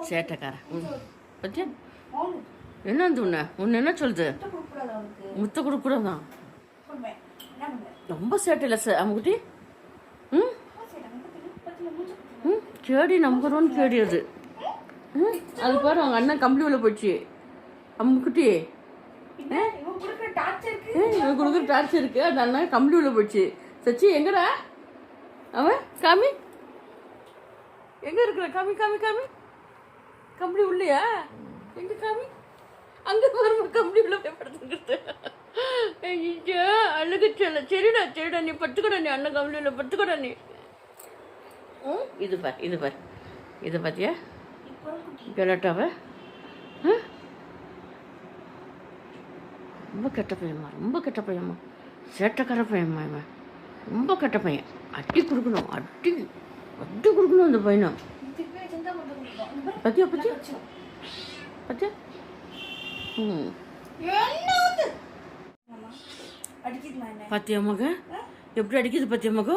சேட்டைக்காரன். பத்தியா என்ன வந்து உன்னை என்ன சொல்லுது? முத்த கொடுக்கூடாதான். ரொம்ப சேட்டை இல்லை சார் அம்முக்குட்டி. ம் ம் கேடி நம்பர் 1 கேடி அது. அது பாரு அவங்க அண்ணன் கம்பளி உள்ள போயிடுச்சு அம்முக்குட்டி. இவன் கொடுக்குற டார்ச்சர் இருக்கு. அந்த அண்ணன் கம்பளி உள்ள போயிடுச்சு. சச்சி எங்கடா அவன்? காமி எங்க இருக்கிற? காமி காமி காமி. கம்பளி உள்ளையா? எங்க காமி? அங்க பாருங்க கம்பளி உள்ள போய் படுத்துக்கிட்டு. ஐயோ அழுகுச்சல. சரிடா சரிடா நீ பத்துக்கடா, நீ அண்ணன் கம்பளி உள்ள பத்துக்கடா நீ. இது பார் இது பார் இதை பார்த்தியா கெலட்டாவ? ரொம்ப கெட்ட பையன்மா, ரொம்ப கெட்ட பையன்மா, சேட்டைக்கார பையன்மா இவன். ரொம்ப கெட்ட பையன். அடி கொடுக்கணும், அடி அடி கொடுக்கணும் அந்த பையனை. பத்தியா பத்தியா பத்தியா? பத்தியா மக எப்படி அடிக்குது? பத்தியா மக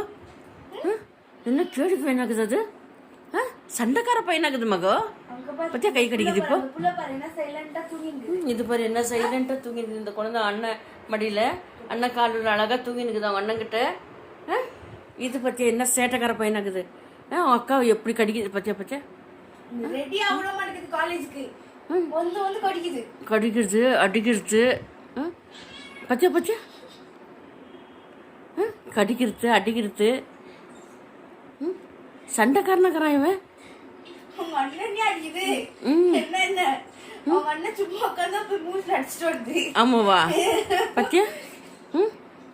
என்ன கேடி பையனாக்குது அது? சண்டைக்கார பையனாக்குது மகோ. பத்தியா கை கடிக்குது இப்போ. இது பாரு என்ன சைலண்டா தூங்கிது இந்த குழந்தை. அண்ணன் மடியில அண்ணன் காலில் அழகா தூங்கினுக்குது அவங்க அண்ணங்கிட்ட. இது பத்தியா என்ன சேட்டைக்கார பையனாக்குது? அவன் அக்காவை எப்படி கடிக்குது பத்தியா? பத்தியா கடிக்கிறது அடிக்கிறது. பத்தியா பத்தியா கடிக்கிறது அடிக்கிறது. சண்டைக்காரனாக்குறான் இவன். ஆமாவா பத்தியா?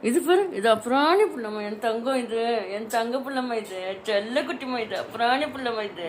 இது பாரு இது அப்புறாணி புள்ளம்மா என் தங்கம். இது என் தங்க புள்ளம்மா, இது செல்ல குட்டிமா, இது அப்புறாணி புள்ளம்மா இது.